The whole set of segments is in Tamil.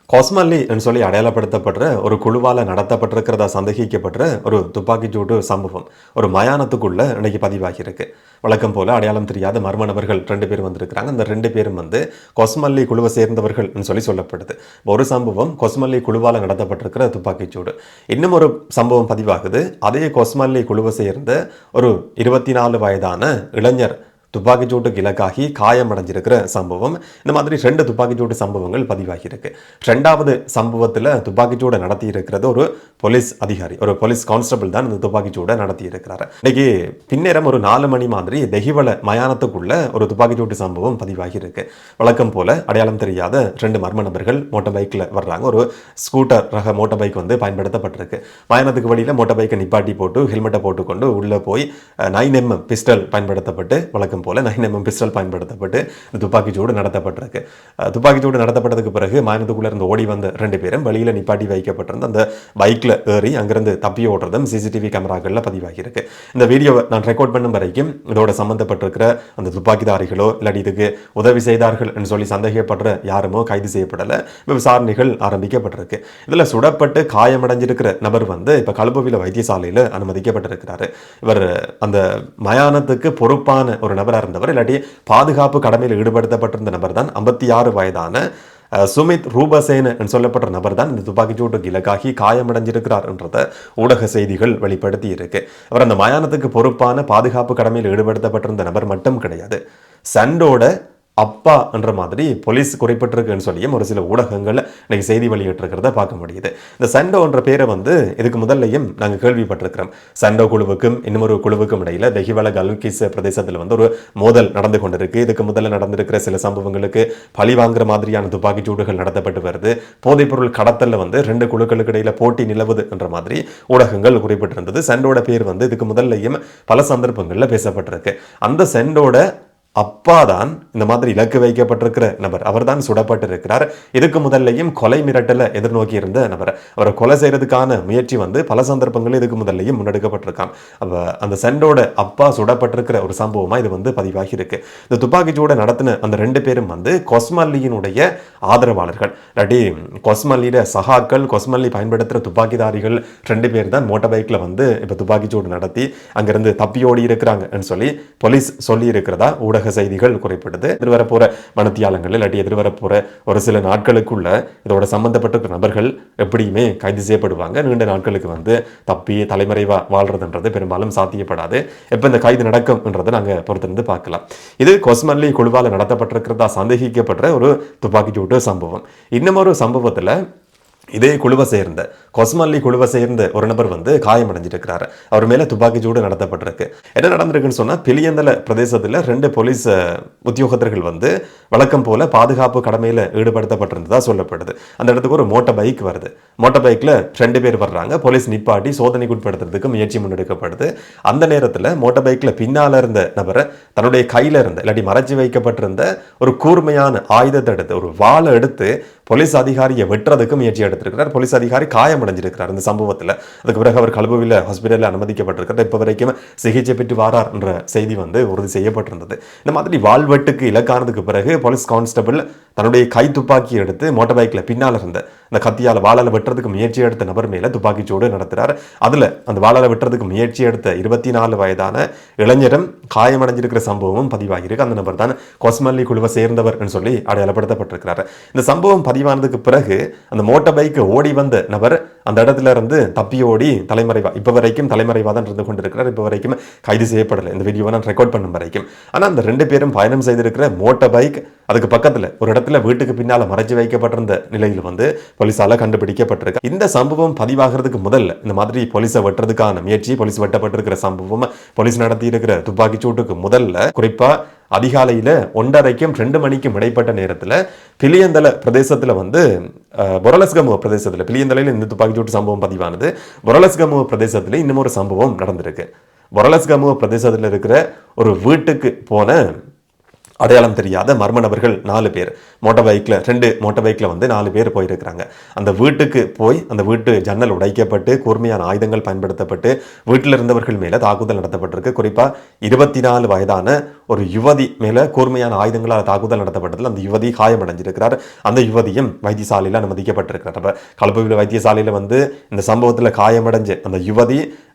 கொஸ்மல்லி என்று சொல்லி அடையாளப்படுத்தப்படுற ஒரு குழுவால் நடத்தப்பட்டிருக்கிறதா சந்தேகிக்கப்படுற ஒரு துப்பாக்கிச்சூடு சம்பவம் ஒரு மயானத்துக்குள்ள இன்னைக்கு பதிவாகியிருக்கு. வழக்கம் போல அடையாளம் தெரியாத மர்ம நபர்கள் 2 பேர் வந்திருக்கிறாங்க. அந்த 2 பேரும் கொஸ்மல்லி குழுவை சேர்ந்தவர்கள் சொல்லி சொல்லப்படுது. ஒரு சம்பவம் கொஸ்மல்லி குழுவால் நடத்தப்பட்டிருக்கிற துப்பாக்கிச்சூடு. இன்னும் ஒரு சம்பவம் பதிவாகுது. அதே கொஸ்மல்லி குழுவை சேர்ந்த ஒரு 24 வயதான இளைஞர் துப்பாக்கிச்சூட்டுக்கு இலக்காகி காயமடைஞ்சிருக்கிற சம்பவம். இந்த மாதிரி 2 துப்பாக்கிச்சூட்டு சம்பவங்கள் பதிவாகியிருக்கு. 2வது சம்பவத்தில் துப்பாக்கிச்சூடை நடத்தி இருக்கிறது ஒரு போலீஸ் அதிகாரி, ஒரு போலீஸ் கான்ஸ்டபிள் தான் இந்த துப்பாக்கிச்சூடை நடத்தி இருக்கிறார். இன்னைக்கு பின்னேரம் ஒரு 4 மணி மாதிரி தெஹிவல மயானத்துக்குள்ள ஒரு துப்பாக்கிச்சூட்டு சம்பவம் பதிவாகியிருக்கு. வழக்கம் போல அடையாளம் தெரியாத 2 மர்ம நபர்கள் மோட்டார் பைக்கில் வர்றாங்க. ஒரு ஸ்கூட்டர் ரக மோட்டார் பைக் பயன்படுத்தப்பட்டிருக்கு. மயானத்துக்கு வழியில் மோட்டார் பைக்கை நிப்பாட்டி போட்டு ஹெல்மெட்டை போட்டுக்கொண்டு உள்ளே போய் 9mm பிஸ்டல் பயன்படுத்தப்பட்டு வழக்கம் போல 9mm பிஸ்டல் பயன்படுத்தப்பட்டு துப்பாக்கிச்சூடு நடத்தப்பட்டிருக்கு. துப்பாக்கிச்சூடு நடத்தப்பட்டதுக்கு பிறகு மாநிலத்துக்குள்ள இருந்து ஓடி வந்த 2 பேரும் வழியில் நிப்பாட்டி வைக்கப்பட்டிருந்த அந்த பைக்ல ஏறி அங்கிருந்து தப்பி ஓடுறதும் சிசிடிவி கேமராக்கள்ல பதிவாகியிருக்கு. இந்த வீடியோவை நான் ரெக்கார்ட் பண்ணும் வரைக்கும் இதோட சம்பந்தப்பட்டிருக்கிற அந்த துப்பாக்கிதாரிகளோ இல்லாட்டி இதுக்கு உதவி செய்தார்கள் என்று சொல்லி சந்தேகப்படுற யாருமோ கைது செய்யப்படலை. விசாரணைகள் ஆரம்பிக்கப்பட்டிருக்கு. இதுல சுடப்பட்டு காயமடைஞ்சிருக்கிற நபர் இப்ப கலுபுவில வைத்தியசாலையில் அனுமதிக்கப்பட்டிருக்கிறாரு. இவர் அந்த மயானத்துக்கு பொறுப்பான ஒரு நபராக இருந்தவர், இல்லாட்டி பாதுகாப்பு கடமையில் ஈடுபடுத்தப்பட்டிருந்த நபர் தான் 56 வயதான சுமித் ரூபசேன் சொல்லப்பட்ட நபர் தான் இந்த துப்பாக்கிச்சூட்டுக்கு இலக்காகி காயமடைஞ்சிருக்கிறார் என்றதை ஊடக செய்திகள் வெளிப்படுத்தி இருக்கு. அவர் அந்த மயானத்துக்கு பொறுப்பான பாதுகாப்பு கடமையில் ஈடுபடுத்தப்பட்டிருந்த நபர் மட்டும் கிடையாது, சண்டோட அப்பா என்ற மாதிரி போலீஸ் குறிப்பிட்டிருக்குன்னு சொல்லியும் ஒரு சில ஊடகங்கள் இன்னைக்கு செய்தி வெளியிட்டிருக்கிறத பார்க்க முடியுது. இந்த சண்டோ என்ற பேரை இதுக்கு முதல்லையும் நாங்கள் கேள்விப்பட்டிருக்கிறோம். சண்டோ குழுவுக்கும் இன்னொரு குழுவுக்கும் இடையில தெஹிவல கல்கிஸ் பிரதேசத்தில் ஒரு மோதல் நடந்து கொண்டிருக்கு. இதுக்கு முதல்ல நடந்திருக்கிற சில சம்பவங்களுக்கு பழி வாங்குற மாதிரியான துப்பாக்கிச்சூடுகள் நடத்தப்பட்டு வருது. போதைப்பொருள் கடத்தல்ல 2 குழுக்களுக்கு இடையில போட்டி நிலவுது என்ற மாதிரி ஊடகங்கள் குறிப்பிட்டிருந்தது. சண்டோட பேர் இதுக்கு முதல்லையும் பல சந்தர்ப்பங்களில் பேசப்பட்டிருக்கு. அந்த சண்டோட அப்பா தான் இந்த மாதிரி இலக்கு வைக்கப்பட்டிருக்கிற நபர். அவர் தான் சுடப்பட்டிருக்கிறார். இதுக்கு முதல்லையும் கொலை மிரட்டலை எதிர்நோக்கி இருந்த நபர். அவரை கொலை செய்யறதுக்கான முயற்சி பல சந்தர்ப்பங்கள் இதுக்கு முதல்லையும் முன்னெடுக்கப்பட்டிருக்கான். அந்த செண்டோட அப்பா சுடப்பட்டிருக்கிற ஒரு சம்பவமா இது பதிவாகி இருக்கு. இந்த துப்பாக்கிச்சூடை நடத்தின அந்த 2 பேரும் கொஸ்மல்லியினுடைய ஆதரவாளர்கள், இல்லாட்டி கொஸ்மல்லியோட சகாக்கள், கொஸ்மல்லி பயன்படுத்துகிற துப்பாக்கிதாரிகள் 2 பேர் தான் மோட்டார் பைக்ல இப்ப துப்பாக்கிச்சூடு நடத்தி அங்கிருந்து தப்பியோடி இருக்கிறாங்க சொல்லி போலீஸ் சொல்லி இருக்கிறதா ஊடக செய்திகள் குறிப்பிட்டது. எதிர்வரப்போற மனத்தியாளங்கள் இல்லாட்டி எதிர்வரப்போற ஒரு சில நாட்களுக்குள்ள இதோட சம்பந்தப்பட்ட நபர்கள் எப்படியுமே கைது செய்யப்படுவாங்க. நீண்ட நாட்களுக்கு தப்பி தலைமறைவா வாழ்றதுன்றது பெரும்பாலும் சாத்தியப்படாது. எப்ப இந்த கைது நடக்கும் என்றதை நாங்க பொறுத்திருந்து பார்க்கலாம். இது கொஸ்மல்லி குழுவால் நடத்தப்பட்டிருக்கிறதா சந்தேகிக்கப்படுற ஒரு துப்பாக்கிச்சூட்டு சம்பவம். இன்னும் ஒரு சம்பவத்துல இதே குழுவை சேர்ந்த கொஸ்மல்லி குழுவை சேர்ந்த ஒரு நபர் காயமடைஞ்சிருக்கிறாரு. அவர் மேல துப்பாக்கிச்சூடு நடத்தப்பட்டிருக்கு. என்ன நடந்திருக்குன்னு சொன்னா, பிலியந்தல பிரதேசத்தில் 2 போலீஸ் உத்தியோகத்தர்கள் வழக்கம் போல பாதுகாப்பு கடமையில ஈடுபடுத்தப்பட்டிருந்ததா சொல்லப்படுது. அந்த இடத்துக்கு ஒரு மோட்டார் பைக் வருது. மோட்டார் பைக்ல 2 பேர் வர்றாங்க. போலீஸ் நிப்பாட்டி சோதனைக்கு உட்படுத்துறதுக்கு முயற்சி முன்னெடுக்கப்படுது. அந்த நேரத்தில் மோட்டார் பைக்ல பின்னால இருந்த நபரை தன்னுடைய கையில இருந்த இல்லாட்டி மறைச்சு வைக்கப்பட்டிருந்த ஒரு கூர்மையான ஆயுதத்தை எடுத்து, ஒரு வாளை எடுத்து போலீஸ் அதிகாரியை வெட்டுறதுக்கு முயற்சி எடுத்திருக்கிறார். போலீஸ் அதிகாரி காயமடைஞ்சிருக்கிறார் இந்த சம்பவத்தில். அதுக்கு பிறகு அவர் கலுபுவில ஹாஸ்பிட்டலில் அனுமதிக்கப்பட்டிருக்கிறார். இப்போ வரைக்கும் சிகிச்சை பெற்று வாரார் என்ற செய்தி உறுதி செய்யப்பட்டிருந்தது. இந்த மாதிரி வாழ்வெட்டுக்கு இலக்கானதுக்கு பிறகு போலீஸ் கான்ஸ்டபிள் தன்னுடைய கை துப்பாக்கி எடுத்து மோட்டார் பைக்ல பின்னால் இருந்த இந்த கத்தியால வாழால வெட்டுறதுக்கு முயற்சி எடுத்த நபர் மேல துப்பாக்கிச்சூடு நடத்துறார். அதுல அந்த வாழால வெட்டுறதுக்கு முயற்சி எடுத்த 24 வயதான இளைஞரும் காயமடைஞ்சிருக்கிற சம்பவமும் பதிவாகியிருக்கு. அந்த நபர் தான் கொஸ்மல்லி குழுவை சேர்ந்தவர் சொல்லி அடையாளப்படுத்தப்பட்டிருக்கிறார். இந்த சம்பவம் பதிவானதுக்கு பிறகு அந்த மோட்டார் பைக் ஓடி வந்த நபர் அந்த இடத்துல இருந்து தப்பி ஓடி தலைமறைவா, இப்ப வரைக்கும் தலைமறைவா தான் இருந்து கொண்டிருக்கிறார். இப்ப வரைக்கும் கைது செய்யப்படலை. இந்த வீடியோவை நான் ரெக்கார்ட் பண்ணும் வரைக்கும். ஆனா அந்த 2 பேரும் பயணம் செய்திருக்கிற மோட்டார் பைக் அதுக்கு பக்கத்துல ஒரு இடத்துல வீட்டுக்கு பின்னால மறைச்சு வைக்கப்பட்டிருந்த நிலையில் போலீசால கண்டுபிடிக்கப்பட்டிருக்கு. இந்த சம்பவம் பதிவாகிறதுக்கு முதல்ல இந்த மாதிரி போலீஸை வெட்டுறதுக்கான முயற்சி, போலீஸ் வெட்டப்பட்டிருக்கிற சம்பவம், போலீஸ் நடத்தி இருக்கிற துப்பாக்கி சூட்டுக்கு முதல்ல குறிப்பா அதிகாலையில 1:30க்கும் 2 மணிக்கும் இடைப்பட்ட நேரத்தில் பிலியந்தல பிரதேசத்துல பொரலஸ்கமுவ பிரதேசத்துல, பிலியந்தலையில் இந்த துப்பாக்கிச்சூட்டு சம்பவம் பதிவானது. பொரலஸ்கமுவ பிரதேசத்துல இன்னும் ஒரு சம்பவம் நடந்திருக்கு. பொரலஸ்கமுவ பிரதேசத்துல இருக்கிற ஒரு வீட்டுக்கு போன அடையாளம் தெரியாத மர்ம நபர்கள் 4 பேர் ரெண்டு மோட்டார் பைக்கில் வந்து 4 பேர் போயிருக்கிறாங்க. அந்த வீட்டுக்கு போய் அந்த வீட்டு ஜன்னல் உடைக்கப்பட்டு கூர்மையான ஆயுதங்கள் பயன்படுத்தப்பட்டு வீட்டில் இருந்தவர்கள் மேலே தாக்குதல் நடத்தப்பட்டிருக்கு. குறிப்பாக 24 வயதான ஒரு யுவதி மேலே கூர்மையான ஆயுதங்களால் தாக்குதல் நடத்தப்பட்டதில் அந்த யுவதி காயமடைஞ்சிருக்கிறார். அந்த யுவதியும் வைத்தியசாலையில் அனுமதிக்கப்பட்டிருக்கிறார். அப்போ களப்பவில் வைத்தியசாலையில் வந்து இந்த சம்பவத்தில் காயமடைஞ்ச அந்த யுவதி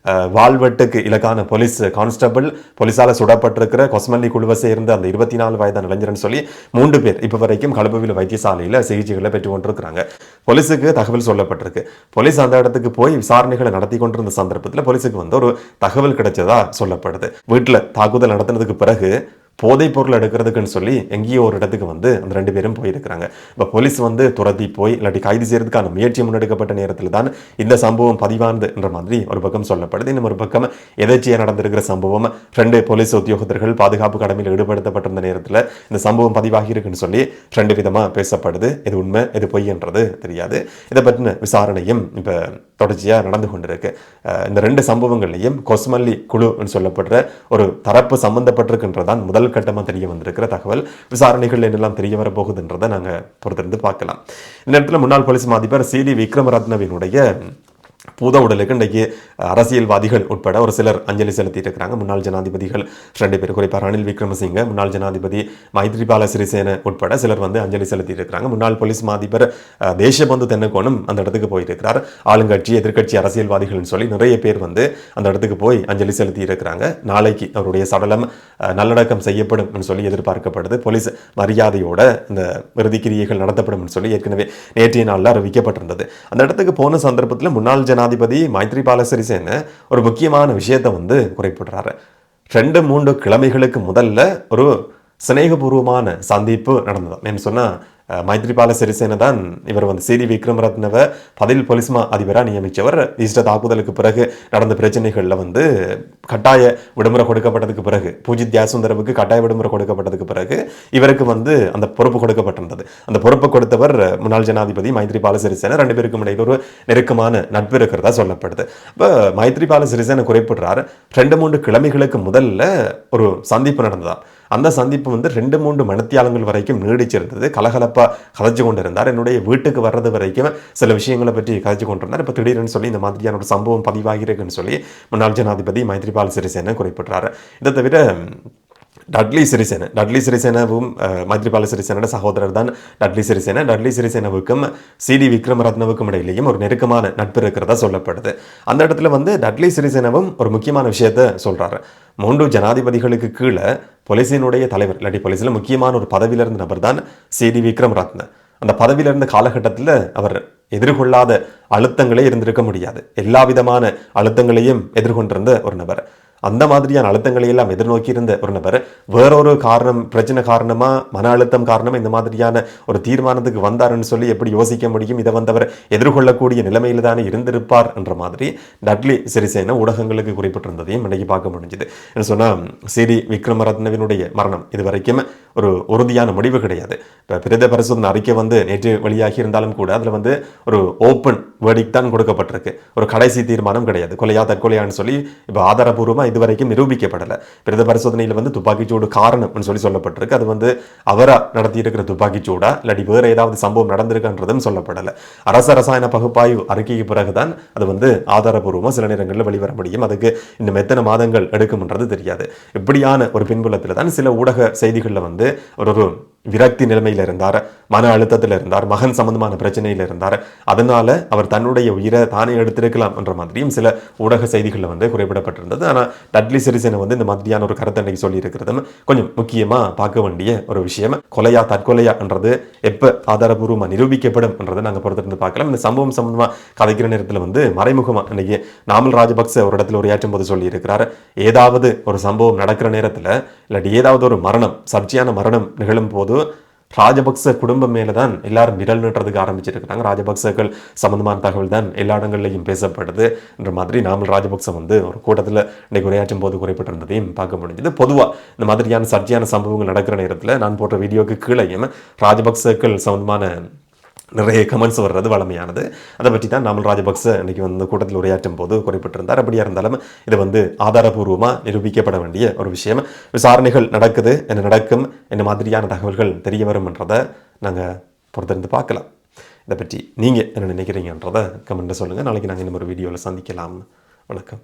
வாழ்வெட்டுக்கு இலக்கான போலீஸ் கான்ஸ்டபிள் போலீஸால் சுடப்பட்டிருக்கிற கொஸ்மல்லி குழுவை சேர்ந்த அந்த 24 வயதான இளைஞர்னு சொல்லி 3 பேர் இப்போ வரைக்கும் களப்பவில் வைத்தியசாலையில் சிகிச்சைகளை பெற்றுக் கொண்டிருக்கிறாங்க. போலீஸுக்கு தகவல் சொல்லப்பட்டிருக்கு. போலீஸ் அந்த இடத்துக்கு போய் விசாரணைகளை நடத்தி கொண்டிருந்த சந்தர்ப்பத்தில் போலீஸுக்கு வந்து ஒரு தகவல் கிடைச்சதா சொல்லப்படுது. வீட்டில் தாக்குதல் நடத்தினதுக்கு பிறகு போதைப் பொருள் எடுக்கிறதுக்குன்னு சொல்லி எங்கேயோ ஒரு இடத்துக்கு வந்து அந்த 2 பேரும் போயிருக்கிறாங்க. இப்போ போலீஸ் வந்து துரத்தி போய் இல்லாட்டி கைது செய்யறதுக்கான முயற்சி முன்னெடுக்கப்பட்ட நேரத்தில் தான் இந்த சம்பவம் பதிவானது என்ற மாதிரி ஒரு பக்கம் சொல்லப்படுது. இன்னும் ஒரு பக்கம் எதேச்சியாக நடந்திருக்கிற சம்பவம் 2 போலீஸ் உத்தியோகத்தர்கள் பாதுகாப்பு கடமையில் ஈடுபடுத்தப்பட்டிருந்த நேரத்தில் இந்த சம்பவம் பதிவாகி இருக்குன்னு சொல்லி 2 விதமாக பேசப்படுது. இது உண்மை இது பொய் என்றது தெரியாது. இதை பற்றின விசாரணையும் இப்போ தொடர்ச்சியாக நடந்து கொண்டிருக்கு. இந்த 2 சம்பவங்கள்லையும் கொஸ்மல்லி குழுன்னு சொல்லப்படுற ஒரு தரப்பு சம்பந்தப்பட்டிருக்கின்றதான் முதல் கட்டமாக தெரிய வந்திருக்கிற தகவல். விசாரணைகள் என்னெல்லாம் தெரிய வரப்போகுதுன்றதை நாங்கள் பொறுத்திருந்து பார்க்கலாம். இந்த இடத்துல முன்னாள் போலீஸ் அதிபர் சி.டி. விக்ரமரத்னவினுடைய பூத உடலுக்கு இன்றைக்கு அரசியல்வாதிகள் உட்பட ஒரு சிலர் அஞ்சலி செலுத்திட்டு இருக்கிறாங்க. முன்னாள் ஜனாதிபதிகள் 2 பேர், குறிப்பாக ரணில் விக்ரமசிங்க, முன்னாள் ஜனாதிபதி மைத்ரிபால சிறிசேன உட்பட சிலர் வந்து அஞ்சலி செலுத்திட்டு இருக்கிறாங்க. முன்னாள் போலீஸ் அதிபர் தேசபந்து தென்னகோனும் அந்த இடத்துக்கு போயிருக்கிறார். ஆளுங்கட்சி எதிர்கட்சி அரசியல்வாதிகள்னு சொல்லி நிறைய பேர் வந்து அந்த இடத்துக்கு போய் அஞ்சலி செலுத்தி இருக்கிறாங்க. நாளைக்கு அவருடைய சடலம் நல்லடக்கம் செய்யப்படும் சொல்லி எதிர்பார்க்கப்படுது. போலீஸ் மரியாதையோட இந்த இறுதிக்கிரியைகள் நடத்தப்படும் சொல்லி ஏற்கனவே நேற்றைய நாளில் அறிவிக்கப்பட்டிருந்தது. அந்த இடத்துக்கு போன சந்தர்ப்பத்தில் முன்னாள் ஜனாதிபதி மைத்ரிபால சிறிசேன ஒரு முக்கியமான விஷயத்தை வந்து குறிப்பிடுறாரு. 2-3 கிழமைகளுக்கு முதல்ல ஒரு சிநேகபூர்வமான சந்திப்பு நடந்தது. என்ன சொன்னா மைத்ரிபால சிறிசேன தான் இவர் வந்து சி.டி. விக்ரமரத்னவை பதில் போலீஸ் அதிபராக நியமித்தவர். ஈஸ்டர் தாக்குதலுக்கு பிறகு நடந்த பிரச்சனைகளில் வந்து கட்டாய விடுமுறை கொடுக்கப்பட்டதுக்கு பிறகு பூஜித் தியாசுந்தரவுக்கு கட்டாய விடுமுறை கொடுக்கப்பட்டதுக்கு பிறகு இவருக்கு வந்து அந்த பொறுப்பு கொடுக்கப்பட்டிருந்தது. அந்த பொறுப்பை கொடுத்தவர் முன்னாள் ஜனாதிபதி மைத்ரிபால சிறிசேன. 2 பேருக்கும் இடையில் ஒரு நெருக்கமான நட்பு இருக்கிறதா சொல்லப்படுது. இப்போ மைத்ரிபால சிறிசேன குறிப்பிடுறார், 2-3 கிழமைகளுக்கு முதல்ல ஒரு சந்திப்பு நடந்ததா. அந்த சந்திப்பு வந்து 2-3 மணித்தியாலங்கள் வரைக்கும் நீடிச்சிருந்தது. கலகலப்பா கதைச்சு கொண்டு இருந்தார். என்னுடைய வீட்டுக்கு வர்றது வரைக்கும் சில விஷயங்களை பற்றி கதைச்சு கொண்டிருந்தார். இப்போ திடீர்னு சொல்லி இந்த மாதிரியான ஒரு சம்பவம் பதிவாகிருக்குன்னு சொல்லி முன்னாள் ஜனாதிபதி மைத்ரிபால சிறிசேன குறிப்பிட்டார். இதை தவிர டட்லி சிறிசேனவும் மைத்ரிபால சிறிசேனோட சகோதரர் தான் டட்லி சிறிசேனவுக்கும் சி.டி. விக்ரமரத்னவுக்கும் இடையிலேயும் ஒரு நெருக்கமான நட்பு இருக்கிறதா சொல்லப்படுது. அந்த இடத்துல வந்து டட்லி சிறிசேனவும் ஒரு முக்கியமான விஷயத்த சொல்றாரு. 3 ஜனாதிபதிகளுக்கு கீழே போலீசினுடைய தலைவர் இல்லாட்டி போலீஸில் முக்கியமான ஒரு பதவியில் இருந்த நபர் தான் சி.டி. விக்ரமரத்ன. அந்த பதவியில் இருந்த காலகட்டத்தில் அவர் எதிர்கொள்ளாத அழுத்தங்களே இருந்திருக்க முடியாது. எல்லா விதமான அழுத்தங்களையும் எதிர்கொண்டிருந்த ஒரு நபர். அந்த மாதிரியான அழுத்தங்களை எல்லாம் எதிர்நோக்கி இருந்த ஒரு நபர் வேறொரு பிரச்சனை காரணமா மன அழுத்தம் காரணமா இந்த மாதிரியான ஒரு தீர்மானத்துக்கு வந்தாருன்னு சொல்லி எப்படி யோசிக்க முடியும்? இதை வந்தவர் எதிர்கொள்ளக்கூடிய நிலைமையில தானே இருந்திருப்பார் என்ற மாதிரி டட்லி சிறிசேன ஊடகங்களுக்கு குறிப்பிட்டிருந்ததையும் இன்னைக்கு பார்க்க முடிஞ்சுது. என்ன சொன்னா சி.டி. விக்ரமரத்னவினுடைய மரணம் இதுவரைக்கும் ஒரு உறுதியான முடிவு கிடையாது. இப்போ பிரேத பரிசோதனை அறிக்கை வந்து நேற்று வெளியாகி இருந்தாலும் கூட அதில் வந்து ஒரு ஓப்பன் வேர்டிக் தான் கொடுக்கப்பட்டிருக்கு. ஒரு கடைசி தீர்மானம் கிடையாது. கொலையா தற்கொலையான்னு சொல்லி இப்போ ஆதாரபூர்வமாக இதுவரைக்கும் நிரூபிக்கப்படலை. பிரேத பரிசோதனையில் வந்து துப்பாக்கிச்சூடு காரணம்னு சொல்லி சொல்லப்பட்டிருக்கு. அது வந்து அவரா நடத்தி இருக்கிற துப்பாக்கிச்சூடா இல்லாட்டி வேறு ஏதாவது சம்பவம் நடந்திருக்குன்றதும் சொல்லப்படலை. அரச ரசாயன பகுப்பாய்வு அறிக்கைக்கு பிறகுதான் அது வந்து ஆதாரபூர்வமாக சில நேரங்களில் வெளிவர முடியும். அதுக்கு இன்னும் எத்தனை மாதங்கள் எடுக்கும்ன்றது தெரியாது. இப்படியான ஒரு பின்புலத்தில் தான் சில ஊடக செய்திகளில் வந்து ஒரு விரக்தி நிலைமையில் இருந்தார், மன அழுத்தத்தில் இருந்தார், மகன் சம்பந்தமான பிரச்சனையில் இருந்தார். அதனால அவர் தன்னுடைய உயிரை தானே எடுத்திருக்கலாம் என்ற மாதிரியும் சில ஊடக செய்திகளில் வந்து குறிப்பிடப்பட்டிருந்தது. ஆனால் டட்லி சிறிசேன வந்து இந்த மாதிரியான ஒரு கருத்தை அன்னைக்கு சொல்லி இருக்கிறதும் கொஞ்சம் முக்கியமாக பார்க்க வேண்டிய ஒரு விஷயம். கொலையா தற்கொலையா என்றது எப்போ ஆதாரபூர்வமாக நிரூபிக்கப்படும் என்றதை நாங்கள் பொறுத்திருந்து பார்க்கலாம். இந்த சம்பவம் சம்பந்தமாக கதைக்கிற நேரத்தில் வந்து மறைமுகமாக இன்னைக்கு நாமல் ராஜபக்ச ஒரு இடத்துல உரையாற்றும் போது சொல்லி இருக்கிறார், ஏதாவது ஒரு சம்பவம் நடக்கிற நேரத்தில் இல்லாட்டி ஏதாவது ஒரு மரணம் சர்ச்சையான மரணம் நிகழும் போது ராஜபக்ச குடும்பம் மேலதான் எல்லாரும் விரல் நீட்டுறதுக்கு ஆரம்பிச்சிருக்கிறாங்க. ராஜபக்சர்கள் சம்பந்தமான தகவல் தான் எல்லா இடங்கள்லையும் பேசப்படுது என்ற மாதிரி நாமல் ராஜபக்ச வந்து ஒரு கூட்டத்தில் இன்னைக்கு உரையாற்றும் போது குறிப்பிட்டிருந்ததையும் பார்க்க முடிஞ்சது. பொதுவாக இந்த மாதிரியான சர்ச்சையான சம்பவங்கள் நடக்கிற நேரத்தில் நான் போட்ட வீடியோக்கு கீழேயும் ராஜபக்சர்கள் சம்பந்தமான நிறைய கமெண்ட்ஸ் வர்றது வளமையானது. அதை பற்றி தான் நாமல் ராஜபக்ச இன்னைக்கு வந்து கூட்டத்தில் உரையாற்றும் போது குறிப்பிட்டிருந்தார். அப்படியா இருந்தாலும் இது வந்து ஆதாரபூர்வமாக நிரூபிக்கப்பட வேண்டிய ஒரு விஷயம். விசாரணைகள் நடக்குது, என்ன நடக்கும், என்ன மாதிரியான தகவல்கள் தெரிய வரும்ன்றதை நாங்கள் பொறுத்திருந்து பார்க்கலாம். இதை பற்றி நீங்கள் என்ன நினைக்கிறீங்கன்றதை கமெண்ட்டில் சொல்லுங்கள். நாளைக்கு நாங்கள் இன்னும் ஒரு வீடியோவில் சந்திக்கலாம். வணக்கம்.